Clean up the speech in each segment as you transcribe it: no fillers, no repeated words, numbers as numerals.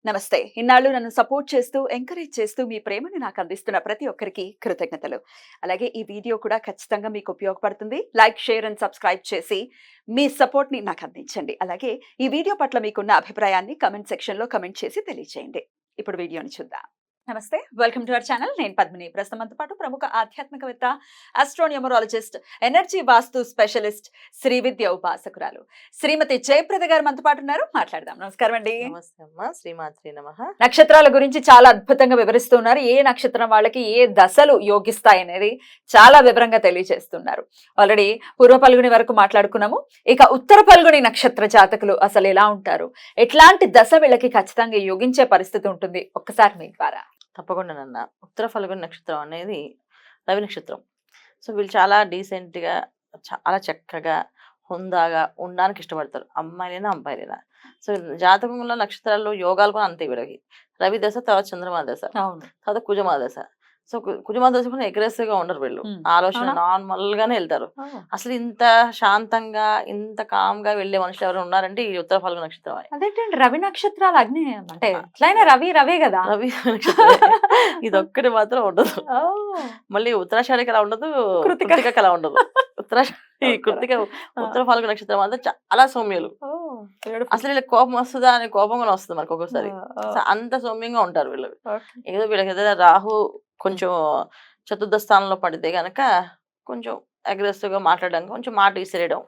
నమస్తే. ఇన్నాళ్ళు నన్ను సపోర్ట్ చేస్తూ, ఎంకరేజ్ చేస్తూ మీ ప్రేమని నాకు అందిస్తున్న ప్రతి ఒక్కరికి కృతజ్ఞతలు. అలాగే ఈ వీడియో కూడా ఖచ్చితంగా మీకు ఉపయోగపడుతుంది. లైక్, షేర్ అండ్ సబ్స్క్రైబ్ చేసి మీ సపోర్ట్‌ని నాకు అందించండి. అలాగే ఈ వీడియో పట్ల మీకున్న అభిప్రాయాన్ని కామెంట్ సెక్షన్‌లో కామెంట్ చేసి తెలియజేయండి. ఇప్పుడు వీడియోని చూద్దాం. నమస్తే. Welcome to our channel. నేను పద్మిని. ప్రస్తుతం మనతో పాటు ప్రముఖ ఆధ్యాత్మికవేత్త, ఆస్ట్రోన్యూమరాలజిస్ట్, ఎనర్జీ వాస్తు స్పెషలిస్ట్, శ్రీ విద్య ఉపాసకురాలు శ్రీమతి జయప్రద గారు మనతో పాటు ఉన్నారు. మాట్లాడదాం. నమస్కారం అండి. నమస్తే అమ్మా, శ్రీమాత్రే నమః. నక్షత్రాల గురించి చాలా అద్భుతంగా వివరిస్తూ ఉన్నారు. ఏ నక్షత్రం వాళ్ళకి ఏ దశలు యోగిస్తాయి అనేది చాలా వివరంగా తెలియజేస్తున్నారు. ఆల్రెడీ పూర్వ పల్గుని వరకు మాట్లాడుకున్నాము. ఇక ఉత్తర పల్గుని నక్షత్ర జాతకులు అసలు ఎలా ఉంటారు, ఎట్లాంటి దశ వీళ్ళకి ఖచ్చితంగా యోగించే పరిస్థితి ఉంటుంది, ఒక్కసారి మీ ద్వారా. తప్పకుండా నాన్న. ఉత్తర ఫల్గుని నక్షత్రం అనేది రవి నక్షత్రం. సో వీళ్ళు చాలా డీసెంట్గా, చాలా చక్కగా, హుందాగా ఉండడానికి ఇష్టపడతారు, అమ్మాయిలైనా అబ్బాయిలైనా. సో జాతకంలో నక్షత్రాల్లో యోగాలు కూడా అంతే వీళ్ళకి. రవి దశ, తర్వాత చంద్రమా దశ, తర్వాత కుజమా దశ. సో కుజమా దశ కూడా అగ్రెసివ్ గా ఉండరు వీళ్ళు. ఆలోచన నార్మల్ గానే వెళ్తారు. అసలు ఇంత శాంతంగా, ఇంత కామ్ గా వెళ్లే మనుషులు ఎవరు ఉన్నారంటే ఈ ఉత్తర ఫల్గుని నక్షత్రం. అదేంటండి రవి నక్షత్రాలు అగ్ని అంటే ఎట్లయినా రవే కదా. రవి నక్షత్రం ఇది ఒక్కటి మాత్రం ఉండదు. మళ్ళీ ఉత్తరాషాఢకి అలా ఉండదు, కృతికకి అలా ఉండదు. కృతిక ఉత్తర ఫల్గుని నక్షత్రం అంతా చాలా సౌమ్యులు. అసలు వీళ్ళకి కోపం వస్తుందా అనే కోపం కూడా వస్తుంది మనకు ఒక్కొక్కసారి. అంత సౌమ్యంగా ఉంటారు వీళ్ళు. ఏదో వీళ్ళకి ఏదైనా రాహు కొంచెం చతుర్థ స్థానంలో పడితే గనక కొంచెం అగ్రెసివ్ గా మాట్లాడడం, కొంచెం మాట విసిరేయడం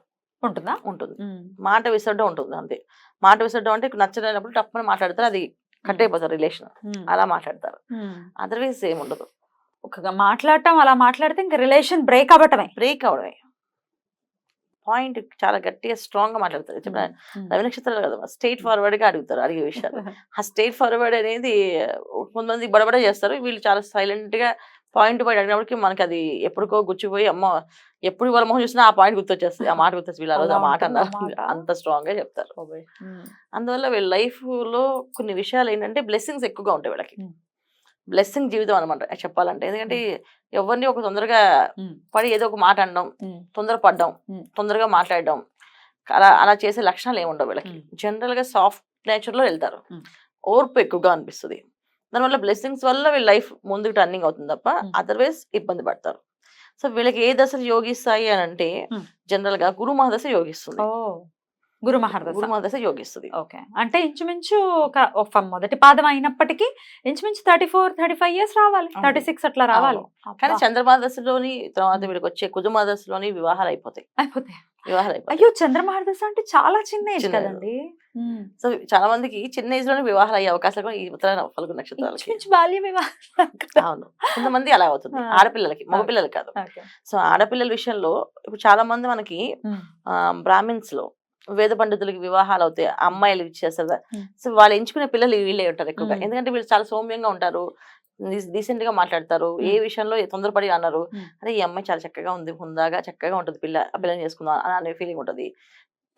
ఉంటుంది. మాట విసరడం ఉంటుంది అంతే. మాట విసరడం అంటే నచ్చలేనప్పుడు తప్పని మాట్లాడతారు, అది కట్ అయిపోతారు రిలేషన్. అలా మాట్లాడతారు, అదర్వైజ్ ఏమి ఉండదు. ఒక మాట్లాడటం అలా మాట్లాడితే ఇంకా రిలేషన్ బ్రేక్ అవడమే. పాయింట్ చాలా గట్టిగా స్ట్రాంగ్ గా మాట్లాడతారు. రవి నక్షత్రాలు కదా, స్ట్రైట్ ఫార్వర్డ్ గా అడుగుతారు అడిగే విషయాలు. ఆ స్ట్రైట్ ఫార్వర్డ్ అనేది కొంతమంది బడబడ చేస్తారు, వీళ్ళు చాలా సైలెంట్ గా పాయింట్ అడిగినప్పటికీ మనకి అది ఎప్పటికో గుచ్చిపోయి అమ్మ ఎప్పుడు వాళ్ళ మొహం చూసినా ఆ పాయింట్ గుర్తొచ్చేస్తుంది, ఆ మాట గుర్తొచ్చి వీళ్ళు ఆ రోజు ఆ మాట అన్నారు, అంత స్ట్రాంగ్ గా చెప్తారు. అందువల్ల వీళ్ళ లైఫ్ లో కొన్ని విషయాలు ఏంటంటే బ్లెస్సింగ్స్ ఎక్కువగా ఉంటాయి వీళ్ళకి. బ్లెస్సింగ్ జీవితం అనమాట చెప్పాలంటే. ఎందుకంటే ఎవరిని ఒక తొందరగా పడి ఏదో ఒక మాట అనడం, తొందరపడడం, తొందరగా మాట్లాడడం, అలా చేసే లక్షణాలు ఏముండవు వీళ్ళకి. జనరల్ గా సాఫ్ట్ నేచర్ లో వెళ్తారు, ఓర్పు ఎక్కువగా అనిపిస్తుంది. దానివల్ల బ్లెస్సింగ్స్ వల్ల వీళ్ళ లైఫ్ ముందుకు టర్నింగ్ అవుతుంది తప్ప అదర్వైజ్ ఇబ్బంది పడతారు. సో వీళ్ళకి ఏ దశలు యోగిస్తాయి అని అంటే జనరల్ గా గురు మహాదశ యోగిస్తుంది. గురు మహాదశ యోగిస్తుంది. ఓకే, అంటే ఇంచుమించు ఒక మొదటి పాదం అయినప్పటికీ ఇంచుమించు 34-35 ఇయర్స్ రావాలి, 36 అట్లా రావాలి. కానీ చంద్రమహాదశలోని తర్వాత వీడికి వచ్చే కుజమహాదశలోని వివాహాలు అయిపోతాయి. అయ్యో, చంద్రమహాదశ అంటే చాలా చిన్న ఏజ్ కదండి. సో చాలా మందికి చిన్న ఏజ్ లోనే వివాహాలు అయ్యే అవకాశాలు కూడా ఈ ఉత్తర ఫల్గుని నక్షత్రాలకి. బాల్య వివాహం. అవును, కొంతమంది అలా అవుతుంది ఆడపిల్లలకి, మగపిల్లలు కాదు. సో ఆడపిల్లల విషయంలో ఇప్పుడు చాలా మంది మనకి బ్రాహ్మిన్స్ లో వేద పండితులకి వివాహాలు అవుతాయి, అమ్మాయిలు ఇచ్చేస్తారు. సో వాళ్ళు ఎంచుకునే పిల్లలు వీళ్ళే ఉంటారు ఎక్కువగా. ఎందుకంటే వీళ్ళు చాలా సౌమ్యంగా ఉంటారు, డీసెంట్ గా మాట్లాడతారు, ఏ విషయంలో తొందరపడి అన్నారు అరే ఈ అమ్మాయి చాలా చక్కగా ఉంది, హుందాగా చక్కగా ఉంటుంది, ఆ పిల్లని చేసుకుందాం అనే ఫీలింగ్ ఉంటుంది.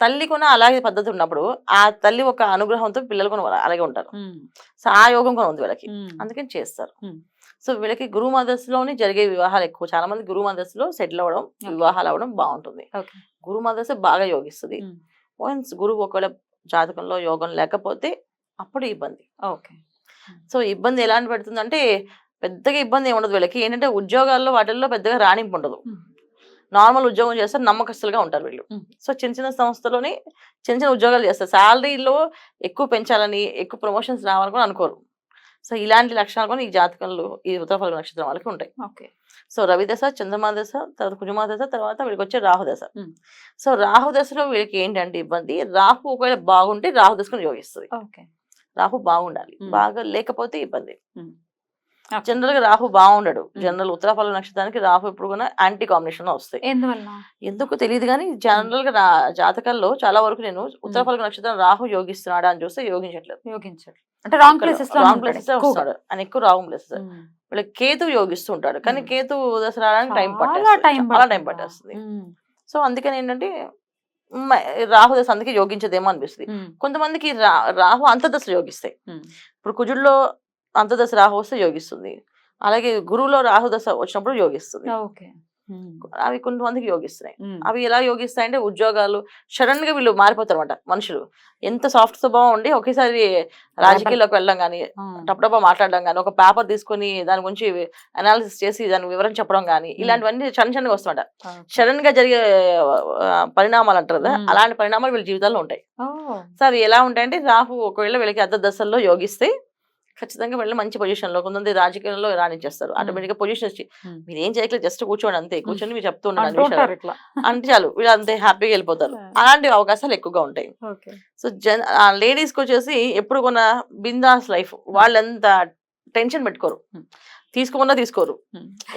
తల్లి కూడా అలాగే పద్ధతి ఉన్నప్పుడు ఆ తల్లి ఒక అనుగ్రహంతో పిల్లలు కూడా అలాగే ఉంటారు. సో ఆ యోగం కూడా ఉంది వీళ్ళకి, అందుకని చేస్తారు. సో వీళ్ళకి గురు మదర్స్లోని జరిగే వివాహాలు ఎక్కువ. చాలా మంది గురు మదర్స్లో సెటిల్ అవ్వడం, వివాహాలు అవ్వడం బాగుంటుంది. గురు మదర్స్ బాగా యోగిస్తుంది. వన్స్ గురువు ఒకవేళ జాతకంలో యోగం లేకపోతే అప్పుడు ఇబ్బంది. సో ఇబ్బంది ఎలాంటి పెడుతుందంటే పెద్దగా ఇబ్బంది ఏమి ఉండదు వీళ్ళకి. ఏంటంటే ఉద్యోగాల్లో వాటిల్లో పెద్దగా రాణింపు ఉండదు, నార్మల్ ఉద్యోగం చేస్తారు, నమ్మకస్తులుగా ఉంటారు వీళ్ళు. సో చిన్న చిన్న సంస్థలోని చిన్న చిన్న ఉద్యోగాలు చేస్తారు, శాలరీలో ఎక్కువ పెంచాలని, ఎక్కువ ప్రమోషన్స్ రావాలని కూడా అనుకోరు. సో ఇలాంటి లక్షణాలు కూడా ఈ జాతకంలో ఈ ఉత్తర ఫల్గుని నక్షత్రం వాళ్ళకి ఉంటాయి. సో రవి దశ, చంద్రమా దశ, తర్వాత కుజమా దశ, తర్వాత వీళ్ళకి వచ్చే రాహు దశ. సో రాహు దశలో వీళ్ళకి ఏంటంటే ఇబ్బంది, రాహు ఒకవేళ బాగుంటే రాహు దశను యోగిస్తుంది. రాహు బాగుండాలి, బాగా లేకపోతే ఇబ్బంది. జనరల్ గా రాహు బాగుండడు. జనరల్ ఉత్తర ఫల్గుని నక్షత్రానికి రాహు ఎప్పుడు కూడా యాంటీ కాంబినేషన్ లో వస్తాయి. ఎందుకు తెలియదు కానీ జనరల్ గా జాతకాల్లో చాలా వరకు నేను ఉత్తర ఫల్గుని నక్షత్రం రాహు యోగిస్తున్నాడా అని చూస్తే యోగించట్లేదు. అంటే రాంగ్ ప్లేసెస్ వస్తాడు అని ఎక్కువ రాంగ్ ప్లేసెస్. వీళ్ళకి కేతు యోగిస్తూ ఉంటాడు, కానీ కేతు దశ రావడానికి టైం పట్టేస్తుంది. సో అందుకని ఏంటంటే రాహు దశ అందుకే యోగించదేమో అనిపిస్తుంది. కొంతమందికి రాహు అంతర్దశ యోగిస్తాయి. ఇప్పుడు కుజుల్లో అంతర్దశ రాహు వస్తే యోగిస్తుంది, అలాగే గురువులో రాహు దశ వచ్చినప్పుడు యోగిస్తుంది. అవి కొంతమందికి యోగిస్తున్నాయి. అవి ఎలా యోగిస్తాయంటే ఉద్యోగాలు సడన్ గా వీళ్ళు మారిపోతారు అనమాట. మనుషులు ఎంత సాఫ్ట్ స్వభావం ఉండి ఒకేసారి రాజకీయాల్లోకి వెళ్ళడం కానీ, టపటపా మాట్లాడడం కానీ, ఒక పేపర్ తీసుకొని దాని గురించి అనాలిసిస్ చేసి దాని వివరం చెప్పడం కానీ, ఇలాంటివన్నీ చిన్నగా వస్తుంట. సడన్ గా జరిగే పరిణామాలు అంటారు కదా, అలాంటి పరిణామాలు వీళ్ళ జీవితాల్లో ఉంటాయి. సో అవి ఎలా ఉంటాయంటే రాహు ఒకవేళ వీళ్ళకి అర్ధ దశల్లో యోగిస్తే ఖచ్చితంగా వెళ్ళి మంచి పొజిషన్ లో కొంతమంది రాజకీయాల్లో రాణించేస్తారు. ఆటోమేటిక్ గా పొజిషన్ వచ్చి మీరు ఏం చేయట్లేదు, జస్ట్ కూర్చోండి అంతే, కూర్చొని మీరు చెప్తూ ఉండండి అంటే చాలు వీళ్ళు అంతే హ్యాపీగా వెళ్ళిపోతారు. అలాంటి అవకాశాలు ఎక్కువగా ఉంటాయి. సో లేడీస్ కి వచ్చేసి ఎప్పుడు కొన్న బిందాస్ లైఫ్, వాళ్ళు ఎంత టెన్షన్ పెట్టుకోరు, తీసుకోరు.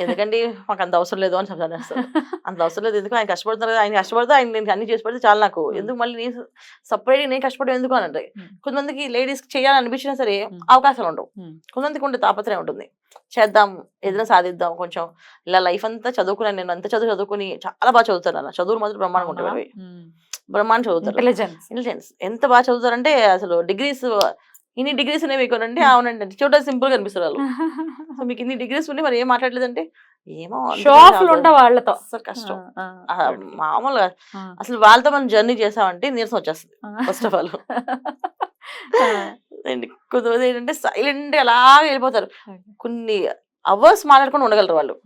ఎందుకంటే మాకు అంత అవసరం లేదు అని చెప్తారు. అంత అవసరం లేదు, ఎందుకు ఆయన కష్టపడుతున్నారు కదా, ఆయన కష్టపడితే ఆయన నేను అన్ని చేసి పెడితే చాలు, నాకు ఎందుకు మళ్ళీ నేను సపరేట్ నేను కష్టపడడం ఎందుకు అని అంటే. కొంతమందికి లేడీస్ కి చేయాలని అనిపించినా సరే అవకాశాలు ఉండవు. కొంతమందికి ఉండే తాపత్రయం ఉంటుంది, చేద్దాం ఏదైనా సాధిద్దాం కొంచెం ఇలా లైఫ్ అంతా చదువుకున్నాను. నేను అంత చదువుకుని చాలా బాగా చదువుతాను అన్న, చదువులు మాత్రం బ్రహ్మాండంగా ఉంటాయి. అవి బ్రహ్మాండం చదువుతారు. ఇంటెలిజెన్స్ ఎంత బాగా చదువుతారంటే అసలు డిగ్రీస్ ఇన్ని డిగ్రీస్ అనేవి మీకోనండి. అవునండి, చూడడానికి సింపుల్ గా అనిపిస్తారు వాళ్ళు. సో మీకు ఇన్ని డిగ్రీస్ ఉండి మరి ఏం మాట్లాడలేదంటే ఏమో వాళ్ళతో అసలు కష్టం మామూలుగా. అసలు వాళ్ళతో మనం జర్నీ చేసామంటే నీరసం వచ్చేస్తుంది ఫస్ట్ ఆఫ్ ఆల్. కొంతమంది ఏంటంటే సైలెంట్ అలా వెళ్ళిపోతారు. కొన్ని అవర్స్ మాట్లాడుకొని ఉండగలరు వాళ్ళు.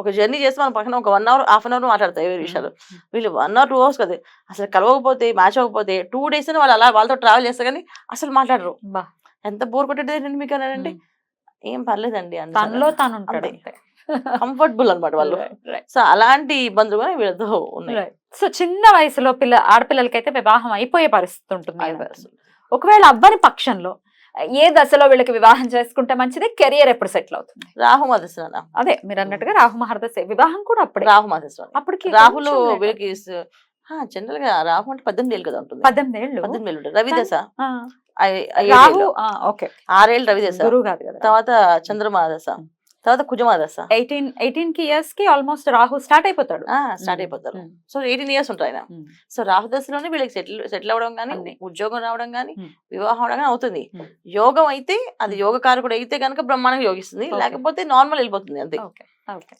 ఒక జర్నీ చేస్తే మన పక్కన ఒక 1 hour, హాఫ్ అన్ అవర్ మాట్లాడతాయి ఏ విషయాలు. వీళ్ళు 1 or 2 hours కదా, అసలు కలవకపోతే మ్యాచ్ అవ్వకపోతే 2 days అని వాళ్ళు అలా వాళ్ళతో ట్రావెల్ చేస్తారు కానీ అసలు మాట్లాడరు. ఎంత బోర్ కొట్టేది మీకు అనండి, ఏం పర్లేదండి అంటే కంఫర్టబుల్ అనమాట వాళ్ళు. సో అలాంటి ఇబ్బందులు కూడా వీళ్ళతో ఉన్నాయి. సో చిన్న వయసులో ఆడపిల్లలకైతే వివాహం అయిపోయే పరిస్థితి ఉంటుంది. ఒకవేళ అవ్వని పక్షంలో ఏ దశలో వీళ్ళకి వివాహం చేసుకుంటే మంచిది, కెరియర్ ఎప్పుడు సెటిల్ అవుతుంది? రాహు మహర్దశ. అదే మీరు అన్నట్టుగా రాహు మహర్దశ, వివాహం కూడా అప్పుడే రాహు మహర్దశ. అప్పటికి రాహులో వీళ్ళకి జనరల్ గా రాహు అంటే 18 ఏళ్ళు కదా ఉంటుంది. 18 ఏళ్ళు ఉంటుంది. రవిదశ రాహు 6 ఏళ్ళు రవిదశ, గురువు కాదు కదా. తర్వాత చంద్రమాదశ, తర్వాత కుజమాదశ. 18 years కి ఆల్మోస్ట్ రాహు స్టార్ట్ అయిపోతాడు. సో 18 years ఉంటాయి ఆయన. సో రాహు దశలోనే వీళ్ళకి సెటిల్ అవ్వడం కానీ, ఉద్యోగం రావడం కానీ, వివాహం అవడం కానీ అవుతుంది. యోగం అయితే అది యోగకారకుడు అయితే కనుక బ్రహ్మాండంగా యోగిస్తుంది, లేకపోతే నార్మల్ వెళ్ళిపోతుంది అంతే.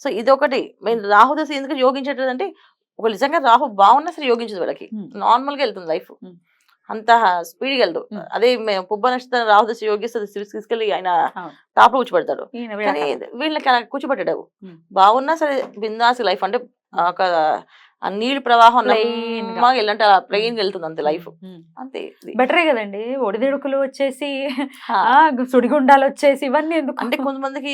సో ఇది ఒకటి మెయిన్. రాహు దశ ఎందుకు యోగించేటది అంటే ఒక నిజంగా రాహు బాగున్నా సరే యోగించదు వీళ్ళకి, నార్మల్ గా వెళ్తుంది లైఫ్, అంత స్పీడ్గా వెళ్దు. అదే పుబ్బ నక్షత్రం రాహు దశ యోగిస్తుంది, తీసుకెళ్ళి ఆయన టాప్ లో కూర్చోబెడతాడు. కానీ వీళ్ళకి అలా కూర్చోబెట్టాడు, బాగున్నా సరే బిందాస్ లైఫ్. అంటే ఒక నీళ్ళు ప్రవాహం వెళ్ళంటే అలా ప్లెయిన్ వెళ్తుంది అంతే లైఫ్, అంతే. బెటరే కదండి. ఒడిదుడుకులు వచ్చేసి సుడిగుండాలు వచ్చేసి ఇవన్నీ ఎందుకు అంటే కొంతమందికి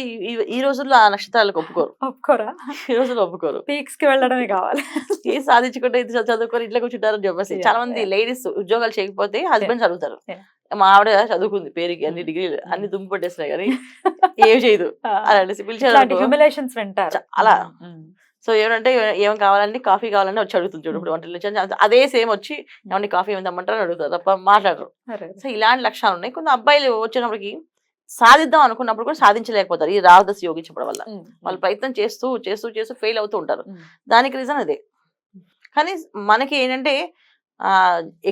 ఈ రోజుల్లో ఆ నక్షత్రాలకు ఒప్పుకోరా, ఈ రోజుల్లో ఒప్పుకోరు. పీక్స్ కి వెళ్ళడమే కావాలి, ఏం సాధించుకుంటే ఇది చదువుకొని ఇట్లా కూర్చుంటారని చెప్పేసి చాలా మంది లేడీస్ ఉద్యోగాలు చేయకపోతే హస్బెండ్స్ అడుగుతారు. మా ఆవిడ చదువుకుంది పేరుకి, అన్ని డిగ్రీలు అన్ని దుమ్ము పట్టేసినాయి కానీ ఏం చేయదు అలాంటి హ్యూమిలేషన్స్ వింటారు అలా. సో ఏమంటే ఏం కావాలండి, కాఫీ కావాలని వచ్చి అడుగుతుంది చూడు. ఇప్పుడు వంటలు అదే సేమ్ వచ్చి ఏమంటే కాఫీ ఏమి తెమ్మంటారని అడుగుతారు తప్ప మాట్లాడరు. సో ఇలాంటి లక్షణాలు ఉన్నాయి. కొంత అబ్బాయిలు వచ్చినప్పటికి సాధిద్దాం అనుకున్నప్పుడు కూడా సాధించలేకపోతారు ఈ రాహుదశ యోగించడం వల్ల. వాళ్ళు ప్రయత్నం చేస్తూ చేస్తూ చేస్తూ ఫెయిల్ అవుతూ ఉంటారు. దానికి రీజన్ అదే. కానీ మనకి ఏంటంటే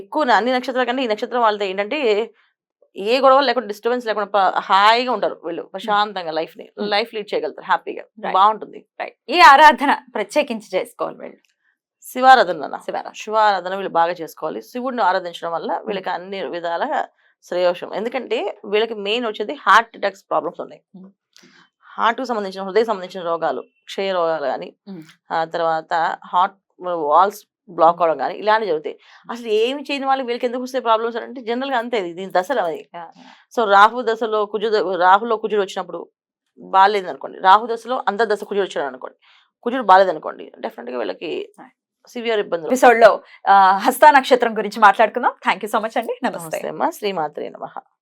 ఎక్కువ అన్ని నక్షత్రాల కంటే ఈ నక్షత్రం వాళ్ళతో ఏంటంటే ఏ గొడవ లేకుండా, డిస్టర్బెన్స్ లేకుండా హాయిగా ఉంటారు వీళ్ళు, ప్రశాంతంగా లైఫ్ లీడ్ చేయగలుగుతారు హ్యాపీగా, బాగుంటుంది. ఈ ఆరాధన ప్రత్యేకించి చేసుకోవాలి వీళ్ళు. శివారాధన వీళ్ళు బాగా చేసుకోవాలి. శివుడిని ఆరాధించడం వల్ల వీళ్ళకి అన్ని విధాల శ్రేయోషం. ఎందుకంటే వీళ్ళకి మెయిన్ వచ్చేది హార్ట్ అటాక్స్ ప్రాబ్లమ్స్ ఉన్నాయి. హార్ట్ కు సంబంధించిన, హృదయ సంబంధించిన రోగాలు, క్షయ రోగాలు కానీ, తర్వాత హార్ట్ వాల్స్ బ్లాక్ అవడం కానీ ఇలాంటివి జరుగుతాయి. అసలు ఏమి చేయని వాళ్ళకి వీళ్ళకి ఎందుకు వస్తే ప్రాబ్లమ్స్ అంటే జనరల్ గా అంతే, దీని దశలు అది. సో రాహు దశలో రాహులో కుజుడు వచ్చినప్పుడు బాగాలేదు అనుకోండి, రాహు దశలో అంతర్దశ కుజుడు వచ్చాడు అనుకోండి, కుజుడు బాగాలేదు అనుకోండి, డెఫినెట్ గా వీళ్ళకి సివియర్ ఇబ్బందులు. ఎపిసోడ్ లో హస్త నక్షత్రం గురించి మాట్లాడుకుందాం. థ్యాంక్ యూ సో మచ్ అండి. నమస్తే అమ్మా. శ్రీమాత్రే నమః.